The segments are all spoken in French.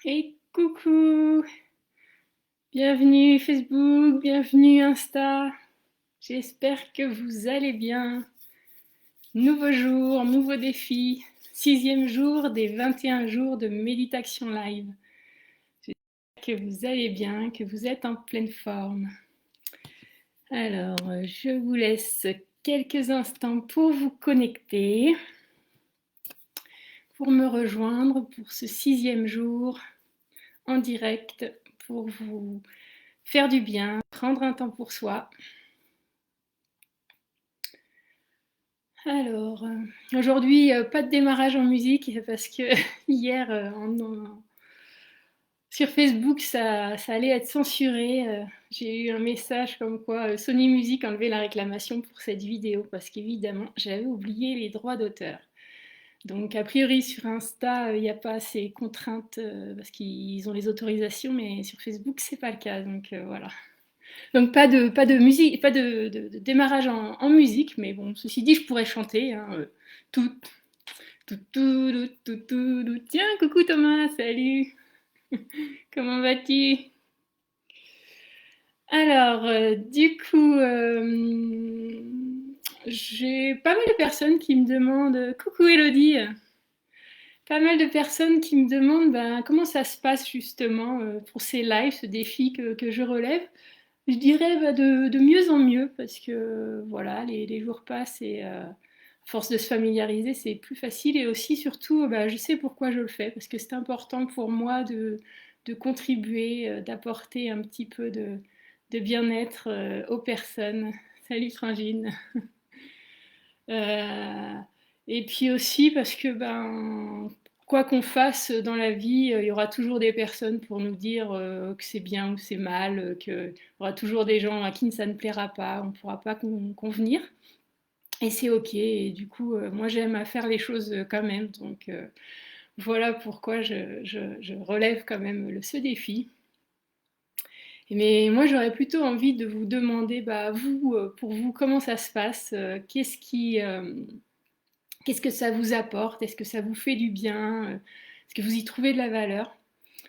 Hey, coucou! Bienvenue Facebook, bienvenue Insta. J'espère que vous allez bien. Nouveau jour, nouveau défi. 6e jour des 21 jours de méditation live. J'espère que vous allez bien, que vous êtes en pleine forme. Alors, je vous laisse quelques instants pour vous connecter, pour me rejoindre pour ce 6e jour en direct, pour vous faire du bien, prendre un temps pour soi. Alors, aujourd'hui, pas de démarrage en musique parce que hier, sur Facebook, ça allait être censuré. J'ai eu un message comme quoi Sony Music enlevait la réclamation pour cette vidéo parce qu'évidemment, j'avais oublié les droits d'auteur. Donc, a priori, sur Insta, il n'y a pas ces contraintes parce qu'ils ont les autorisations, mais sur Facebook, c'est pas le cas. Donc, voilà. Donc pas de musique, pas de démarrage en musique, mais bon, ceci dit, je pourrais chanter. Hein, tout, tout. Tiens, coucou Thomas, salut. Comment vas-tu? Alors, du coup, j'ai pas mal de personnes qui me demandent, coucou Elodie, pas mal de personnes qui me demandent ben, comment ça se passe justement pour ces lives, ce défi que je relève. Je dirais bah, de mieux en mieux parce que voilà, les jours passent et à force de se familiariser, c'est plus facile et aussi surtout, bah, je sais pourquoi je le fais parce que c'est important pour moi de contribuer, d'apporter un petit peu de bien-être aux personnes. Salut Frangine. Euh, et puis aussi parce que ben, quoi qu'on fasse dans la vie, il y aura toujours des personnes pour nous dire que c'est bien ou c'est mal, qu'il y aura toujours des gens à qui ça ne plaira pas, on ne pourra pas convenir. Et c'est ok. Et du coup, moi j'aime à faire les choses quand même. Donc voilà pourquoi je relève quand même ce défi. Mais moi j'aurais plutôt envie de vous demander, bah, vous, pour vous, comment ça se passe? Qu'est-ce que ça vous apporte? Est-ce que ça vous fait du bien? Est-ce que vous y trouvez de la valeur?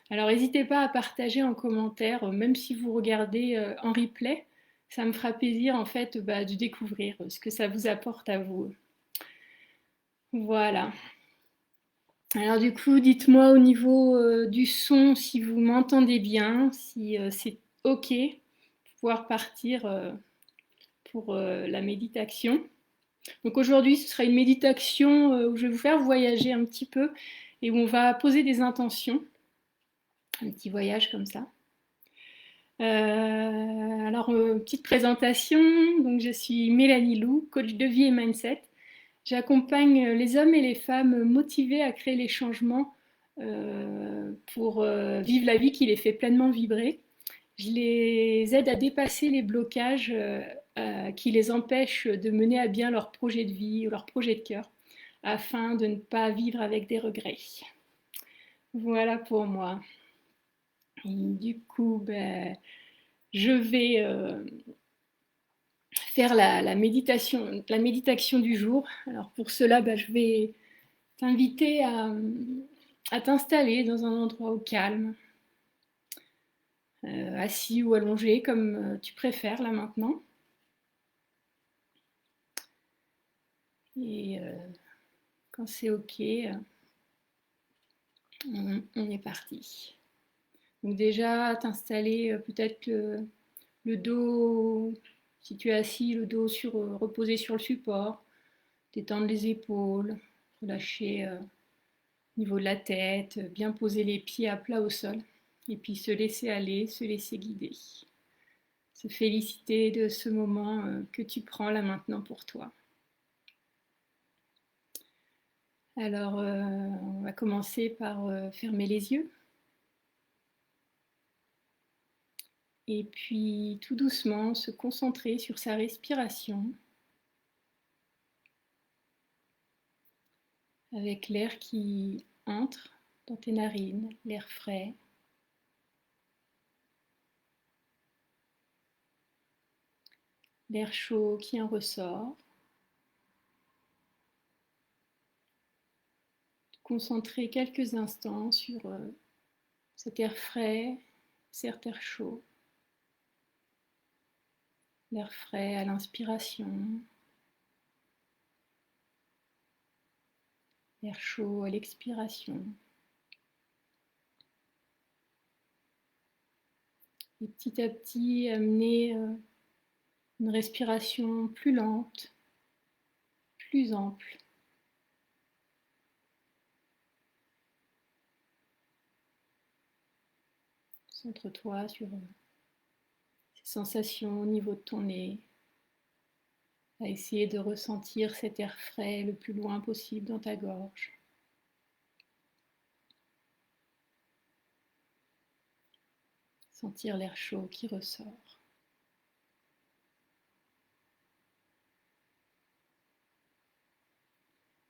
Alors n'hésitez pas à partager en commentaire, même si vous regardez en replay. Ça me fera plaisir en fait bah, de découvrir ce que ça vous apporte à vous. Voilà. Alors du coup, dites-moi au niveau du son si vous m'entendez bien, si c'est OK pour pouvoir partir pour la méditation. Donc aujourd'hui, ce sera une méditation où je vais vous faire voyager un petit peu et où on va poser des intentions, un petit voyage comme ça. Alors, petite présentation, donc je suis Mélanie Lou, coach de vie et mindset. J'accompagne les hommes et les femmes motivés à créer les changements pour vivre la vie qui les fait pleinement vibrer. Je les aide à dépasser les blocages qui les empêchent de mener à bien leur projet de vie ou leur projet de cœur afin de ne pas vivre avec des regrets. Voilà pour moi. Et du coup, ben, je vais faire la méditation du jour. Alors pour cela, ben, je vais t'inviter à t'installer dans un endroit au calme, assis ou allongé comme tu préfères là maintenant. Et quand c'est OK, on est parti. Donc déjà, t'installer peut-être le dos, si tu es assis, le dos reposé sur le support, détendre les épaules, relâcher au niveau de la tête, bien poser les pieds à plat au sol, et puis se laisser aller, se laisser guider. Se féliciter de ce moment que tu prends là maintenant pour toi. Alors, on va commencer par fermer les yeux. Et puis, tout doucement, se concentrer sur sa respiration avec l'air qui entre dans tes narines, l'air frais. L'air chaud qui en ressort. Concentrer quelques instants sur cet air frais, cet air chaud. L'air frais à l'inspiration, l'air chaud à l'expiration. Et petit à petit, amener une respiration plus lente, plus ample. Centre-toi sur ces sensations au niveau de ton nez, à essayer de ressentir cet air frais le plus loin possible dans ta gorge. Sentir l'air chaud qui ressort.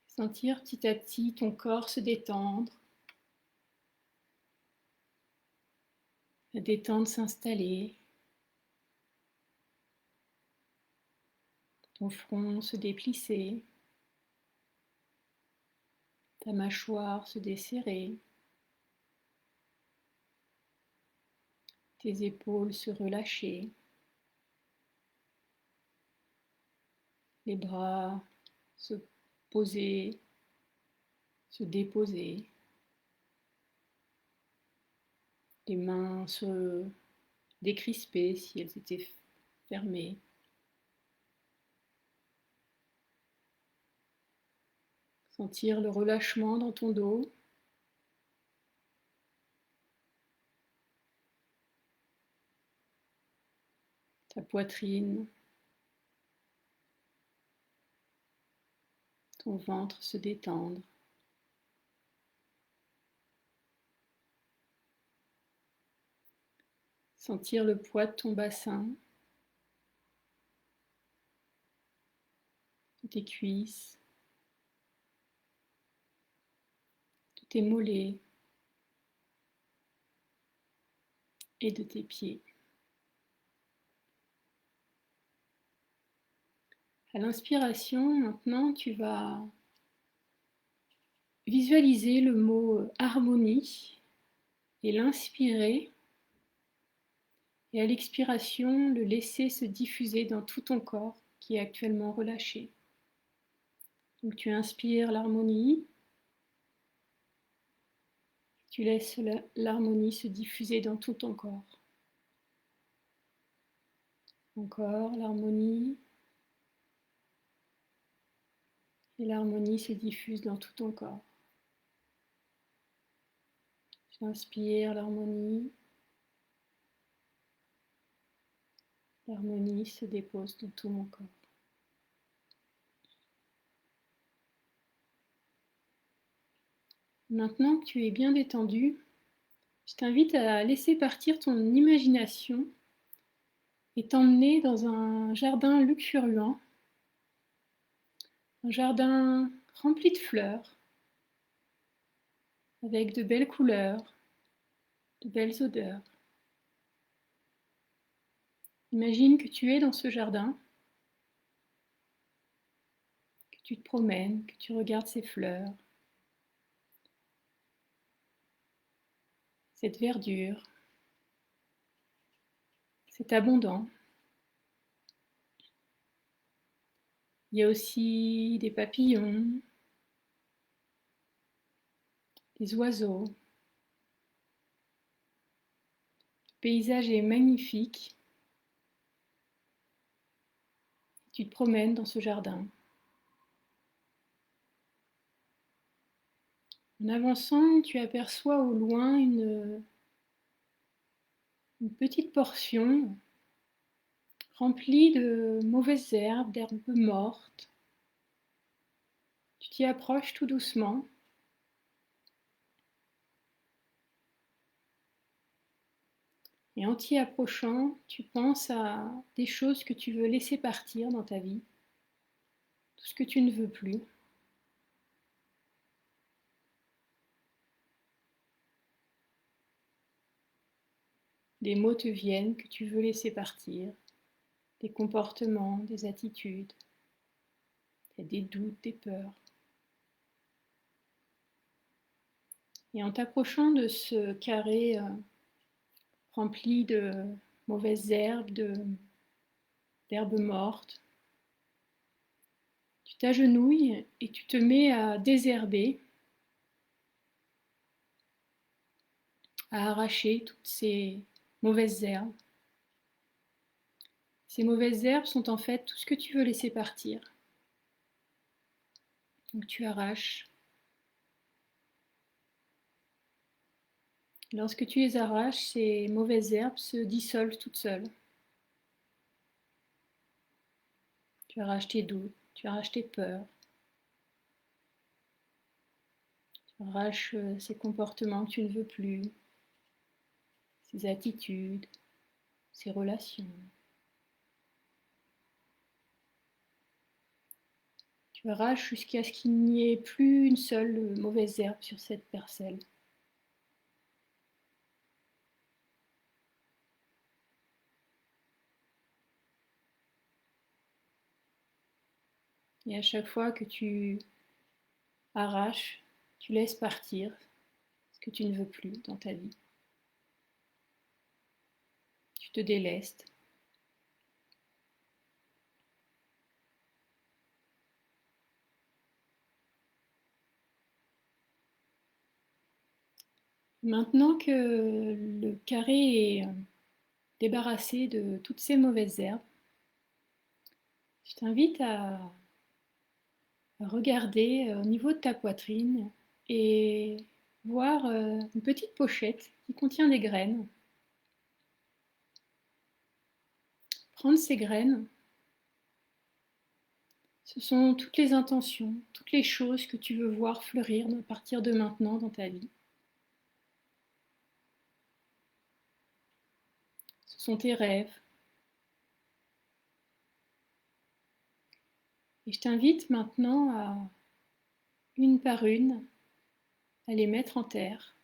Sentir petit à petit ton corps se détendre, la détente s'installer, ton front se déplisser, ta mâchoire se desserrer, tes épaules se relâcher, les bras se poser, se déposer, les mains se décrisper si elles étaient fermées. Sentir le relâchement dans ton dos. Ta poitrine, ton ventre se détendre. Sentir le poids de ton bassin, de tes cuisses, de tes mollets et de tes pieds. À l'inspiration, maintenant, tu vas visualiser le mot harmonie et l'inspirer. Et à l'expiration, le laisser se diffuser dans tout ton corps qui est actuellement relâché. Donc tu inspires l'harmonie, tu laisses l'harmonie se diffuser dans tout ton corps. Encore l'harmonie, et l'harmonie se diffuse dans tout ton corps. J'inspire l'harmonie, l'harmonie se dépose dans tout mon corps. Maintenant que tu es bien détendu, je t'invite à laisser partir ton imagination et t'emmener dans un jardin luxuriant, un jardin rempli de fleurs, avec de belles couleurs, de belles odeurs. Imagine que tu es dans ce jardin, que tu te promènes, que tu regardes ces fleurs, cette verdure. C'est abondant. Il y a aussi des papillons, des oiseaux. Le paysage est magnifique. Tu te promènes dans ce jardin. En avançant, tu aperçois au loin une petite portion remplie de mauvaises herbes, d'herbes mortes. Tu t'y approches tout doucement. Et en t'y approchant, tu penses à des choses que tu veux laisser partir dans ta vie, tout ce que tu ne veux plus. Des mots te viennent que tu veux laisser partir, des comportements, des attitudes, des doutes, des peurs. Et en t'approchant de ce carré rempli de mauvaises herbes, d'herbes mortes, tu t'agenouilles et tu te mets à désherber, à arracher toutes ces mauvaises herbes. Ces mauvaises herbes sont en fait tout ce que tu veux laisser partir. Donc tu arraches. Lorsque tu les arraches, ces mauvaises herbes se dissolvent toutes seules. Tu arraches tes doutes, tu arraches tes peurs, tu arraches ces comportements que tu ne veux plus, ces attitudes, ces relations. Tu arraches jusqu'à ce qu'il n'y ait plus une seule mauvaise herbe sur cette parcelle. Et à chaque fois que tu arraches, tu laisses partir ce que tu ne veux plus dans ta vie. Tu te délestes. Maintenant que le carré est débarrassé de toutes ces mauvaises herbes, je t'invite à regarder au niveau de ta poitrine et voir une petite pochette qui contient des graines. Prendre ces graines, ce sont toutes les intentions, toutes les choses que tu veux voir fleurir à partir de maintenant dans ta vie. Ce sont tes rêves. Et je t'invite maintenant à, une par une, à les mettre en terre,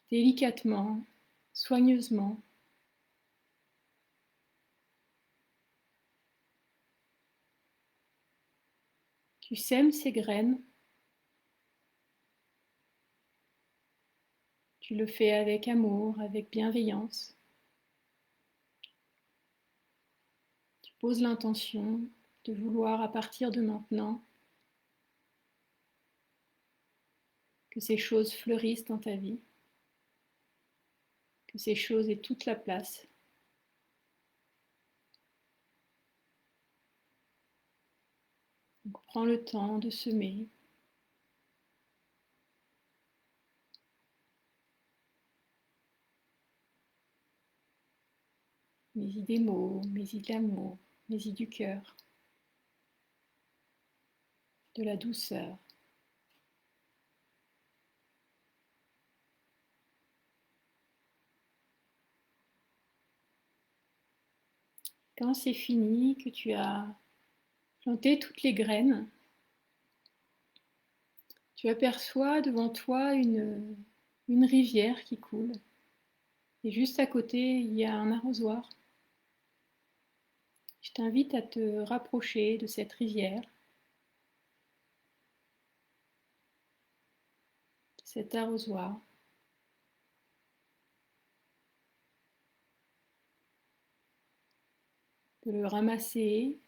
délicatement, soigneusement. Tu sèmes ces graines. Tu le fais avec amour, avec bienveillance. Tu poses l'intention de vouloir à partir de maintenant que ces choses fleurissent dans ta vie, que ces choses aient toute la place. Donc, prends le temps de semer. Mets-y des mots, mets-y de l'amour, mets-y du cœur, de la douceur. Quand c'est fini, que tu as planté toutes les graines, tu aperçois devant toi une rivière qui coule. Et juste à côté, il y a un arrosoir. Je t'invite à te rapprocher de cette rivière, de cet arrosoir. De le ramasser,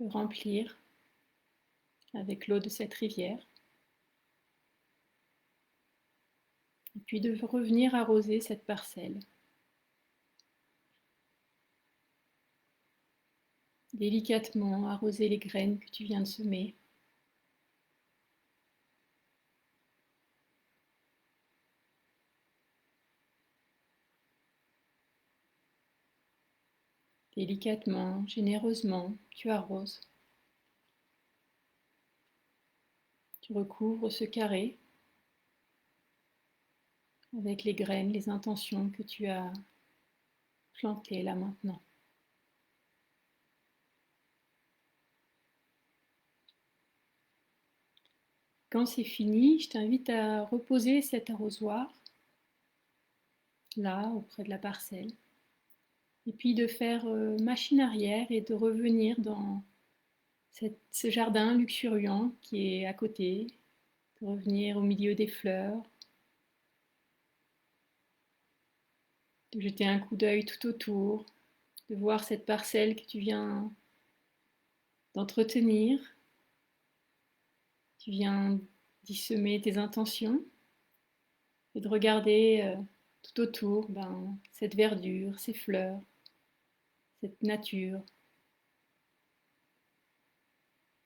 le remplir avec l'eau de cette rivière. Et puis de revenir arroser cette parcelle. Délicatement arroser les graines que tu viens de semer. Délicatement, généreusement, tu arroses. Tu recouvres ce carré avec les graines, les intentions que tu as plantées là maintenant. Quand c'est fini, je t'invite à reposer cet arrosoir là, auprès de la parcelle, et puis de faire machine arrière et de revenir dans ce jardin luxuriant qui est à côté, de revenir au milieu des fleurs, de jeter un coup d'œil tout autour, de voir cette parcelle que tu viens d'entretenir, tu viens d'y semer tes intentions et de regarder tout autour cette verdure, ces fleurs, cette nature.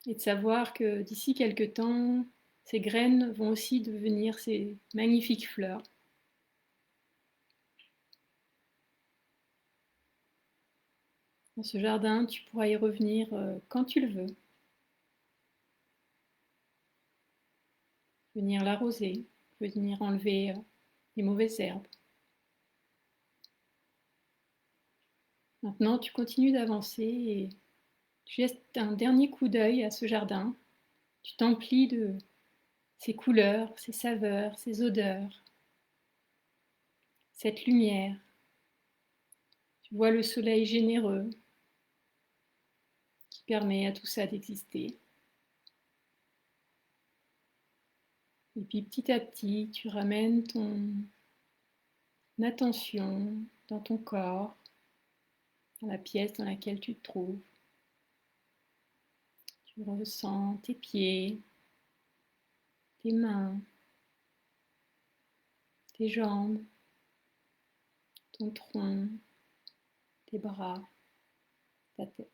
Et de savoir que d'ici quelques temps, ces graines vont aussi devenir ces magnifiques fleurs. Dans ce jardin, tu pourras y revenir quand tu le veux. Venir l'arroser, venir enlever les mauvaises herbes. Maintenant, tu continues d'avancer et tu jettes un dernier coup d'œil à ce jardin. Tu t'emplis de ces couleurs, ces saveurs, ces odeurs, cette lumière. Tu vois le soleil généreux qui permet à tout ça d'exister. Et puis petit à petit, tu ramènes ton attention dans ton corps, dans la pièce dans laquelle tu te trouves. Tu ressens tes pieds, tes mains, tes jambes, ton tronc, tes bras, ta tête.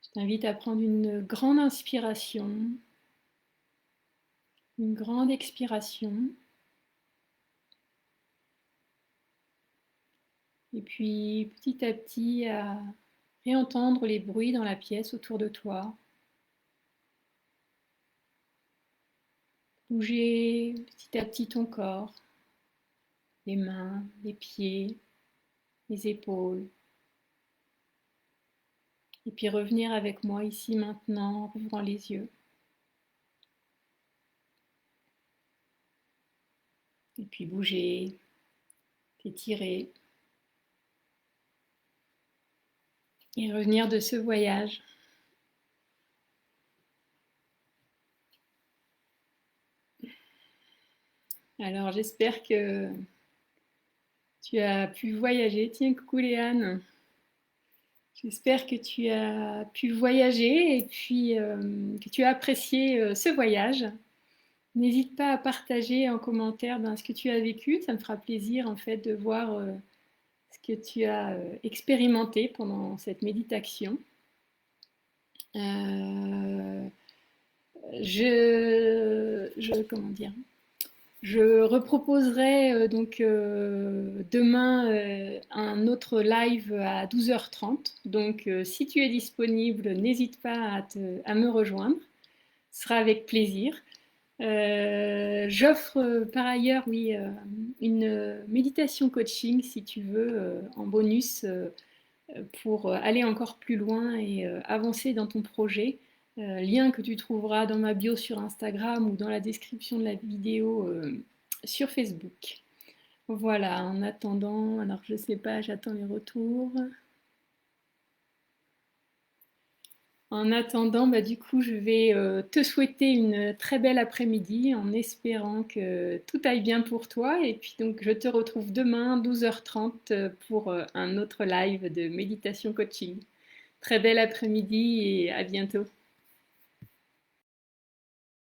Je t'invite à prendre une grande inspiration, une grande expiration. Et puis petit à petit à réentendre les bruits dans la pièce autour de toi. Bouger petit à petit ton corps, les mains, les pieds, les épaules. Et puis revenir avec moi ici maintenant en ouvrant les yeux. Et puis bouger, t'étirer. Et revenir de ce voyage. Alors j'espère que tu as pu voyager. Tiens, coucou Léane. J'espère que tu as pu voyager et puis que tu as apprécié ce voyage. N'hésite pas à partager en commentaire ce que tu as vécu. Ça me fera plaisir en fait de voir ce que tu as expérimenté pendant cette méditation. Comment dire, je reproposerai demain un autre live à 12h30. Donc si tu es disponible, n'hésite pas à me rejoindre. Ce sera avec plaisir. J'offre par ailleurs, oui, une méditation coaching si tu veux, en bonus pour aller encore plus loin et avancer dans ton projet. Lien que tu trouveras dans ma bio sur Instagram ou dans la description de la vidéo sur Facebook. Voilà, en attendant, alors je sais pas, j'attends les retours. En attendant, du coup, je vais te souhaiter une très belle après-midi en espérant que tout aille bien pour toi. Et puis donc, je te retrouve demain 12h30 pour un autre live de méditation coaching. Très belle après-midi et à bientôt.